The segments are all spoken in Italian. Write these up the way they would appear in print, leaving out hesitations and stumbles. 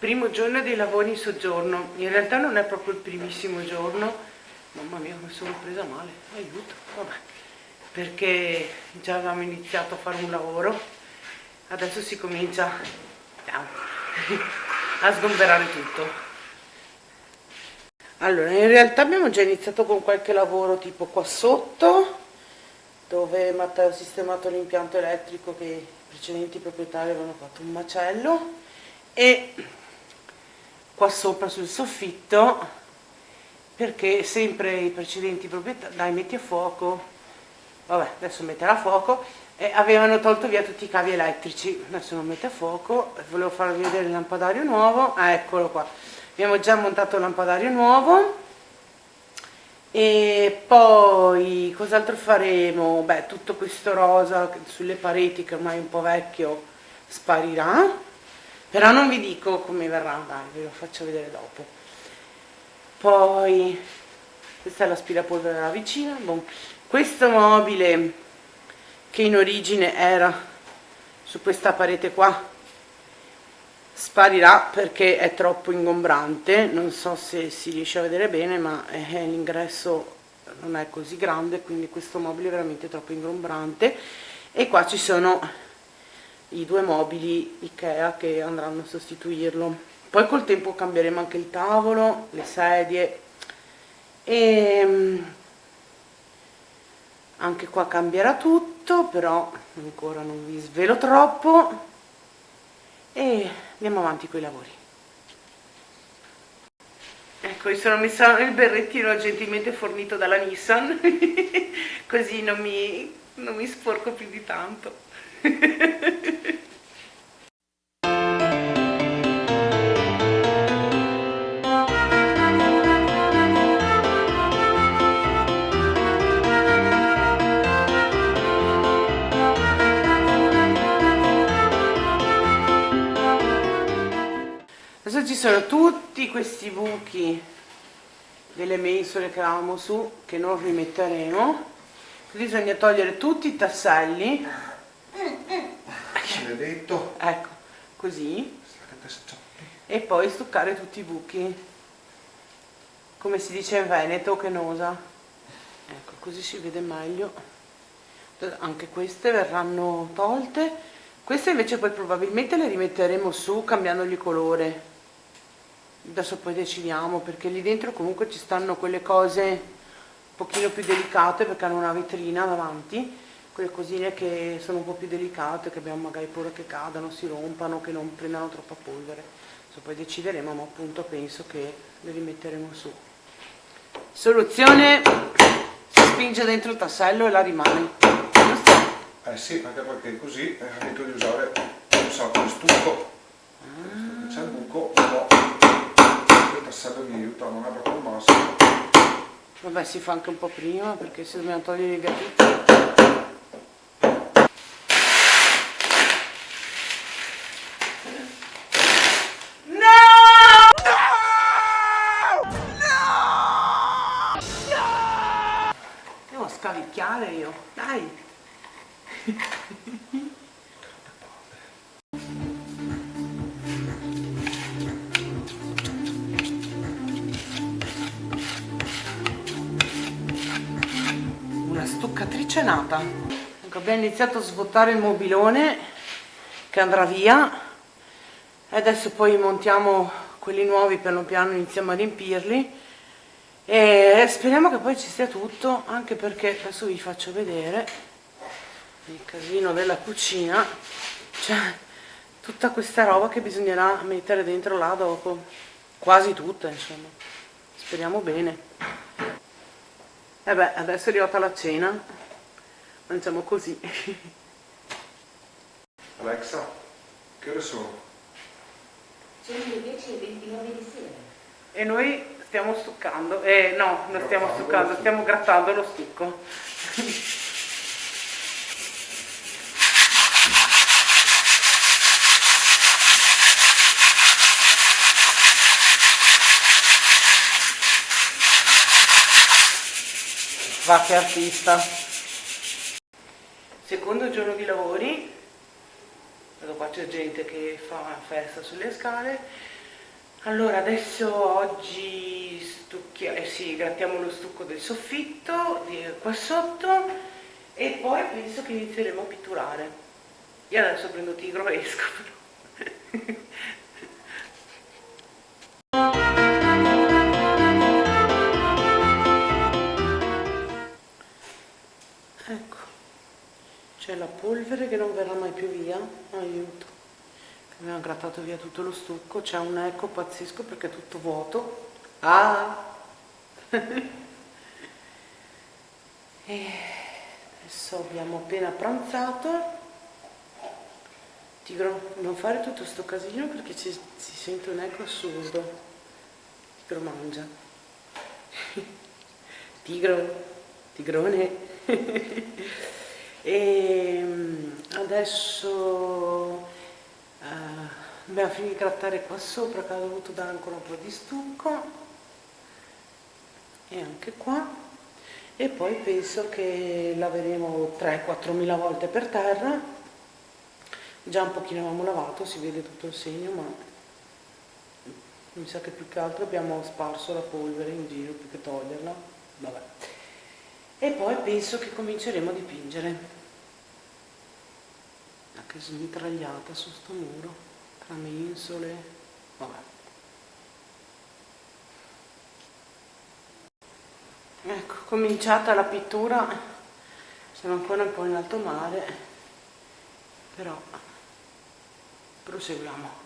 Primo giorno dei lavori in soggiorno. In realtà non è proprio il primissimo giorno. Mamma mia, come sono presa male, aiuto, vabbè, perché già avevamo iniziato a fare un lavoro, adesso si comincia a sgomberare tutto. Allora, in realtà abbiamo già iniziato con qualche lavoro tipo qua sotto, dove Matteo ha sistemato l'impianto elettrico che i precedenti proprietari avevano fatto un macello, e qua sopra sul soffitto, perché sempre i precedenti proprietari, dai metti a fuoco, vabbè adesso metterà a fuoco, avevano tolto via tutti i cavi elettrici, adesso non mette a fuoco, volevo farvi vedere il lampadario nuovo, eccolo qua, abbiamo già montato il lampadario nuovo. E poi cos'altro faremo? Beh, tutto questo rosa sulle pareti che ormai è un po' vecchio sparirà, però non vi dico come verrà, dai, ve lo faccio vedere dopo. Poi questa è l'aspirapolvere della vicina. Bon. Questo mobile che in origine era su questa parete qua sparirà perché è troppo ingombrante, non so se si riesce a vedere bene, ma l'ingresso non è così grande, quindi questo mobile è veramente troppo ingombrante. E qua ci sono i due mobili Ikea che andranno a sostituirlo. Poi col tempo cambieremo anche il tavolo, le sedie, e anche qua cambierà tutto, però ancora non vi svelo troppo, e andiamo avanti con i lavori. Ecco, mi sono messa il berrettino gentilmente fornito dalla Nissan così non mi sporco più di tanto. Adesso ci sono tutti questi buchi delle mensole che avevamo su, che non rimetteremo, quindi bisogna togliere tutti i tasselli, detto. ecco, così, e poi stuccare tutti i buchi, come si dice in Veneto, che nosa, ecco, così si vede meglio. Anche queste verranno tolte, queste invece poi probabilmente le rimetteremo su cambiandogli colore. Adesso poi decidiamo, perché lì dentro comunque ci stanno quelle cose un pochino più delicate, perché hanno una vetrina davanti, quelle cosine che sono un po' più delicate, che abbiamo magari paura che cadano, si rompano, che non prendano troppa polvere. Adesso poi decideremo, ma appunto penso che le rimetteremo su. Soluzione: si spinge dentro il tassello e la rimane. Sì, anche perché così evito di usare un sacco di stucco. C'è il buco, un po'. Il tassello mi aiuta, non è proprio il massimo. Vabbè, si fa anche un po' prima, perché se dobbiamo togliere via tutti. Devo scavicchiare io, dai. Una stuccatrice nata. Ecco, abbiamo iniziato a svuotare il mobilone che andrà via, e adesso poi montiamo quelli nuovi, piano piano iniziamo a riempirli, e speriamo che poi ci sia tutto, anche perché adesso vi faccio vedere il casino della cucina, cioè tutta questa roba che bisognerà mettere dentro là dopo, quasi tutta insomma, speriamo bene. E beh, adesso è arrivata la cena, mangiamo così. Alexa, che ore sono? Sono le 10:29 di sera. E noi stiamo stuccando, no, non stiamo stuccando, stiamo grattando lo stucco. Va, che artista. Secondo giorno di lavori, vedo qua c'è gente che fa festa sulle scale. Allora adesso oggi grattiamo lo stucco del soffitto qua sotto e poi penso che inizieremo a pitturare. Io adesso prendo Tigro e esco però. Ecco, c'è la polvere che non verrà mai più via, aiuto. Abbiamo grattato via tutto lo stucco, c'è un eco pazzesco perché è tutto vuoto. Ah! E adesso abbiamo appena pranzato. Tigro, non fare tutto sto casino perché si sente un eco assurdo. Tigro mangia. Tigro, tigrone. E adesso dobbiamo finire di grattare qua sopra che ho dovuto dare ancora un po' di stucco e anche qua, e poi penso che laveremo 3-4 mila volte per terra. Già un pochino avevamo lavato, si vede tutto il segno, ma mi sa che più che altro abbiamo sparso la polvere in giro più che toglierla. Vabbè. E poi penso che cominceremo a dipingere. Che smitragliata su sto muro, tra mensole, vabbè. Ecco, cominciata la pittura, siamo ancora un po' in alto mare, però proseguiamo.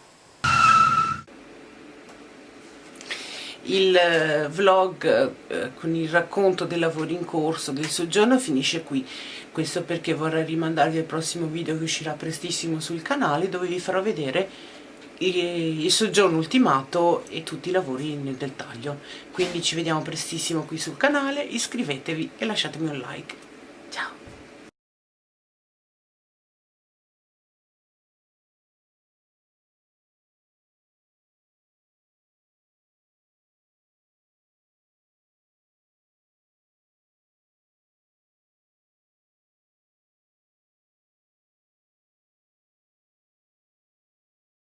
Il vlog con il racconto dei lavori in corso del soggiorno finisce qui. Questo perché vorrei rimandarvi al prossimo video che uscirà prestissimo sul canale, dove vi farò vedere il soggiorno ultimato e tutti i lavori nel dettaglio. Quindi ci vediamo prestissimo qui sul canale, iscrivetevi e lasciatemi un like.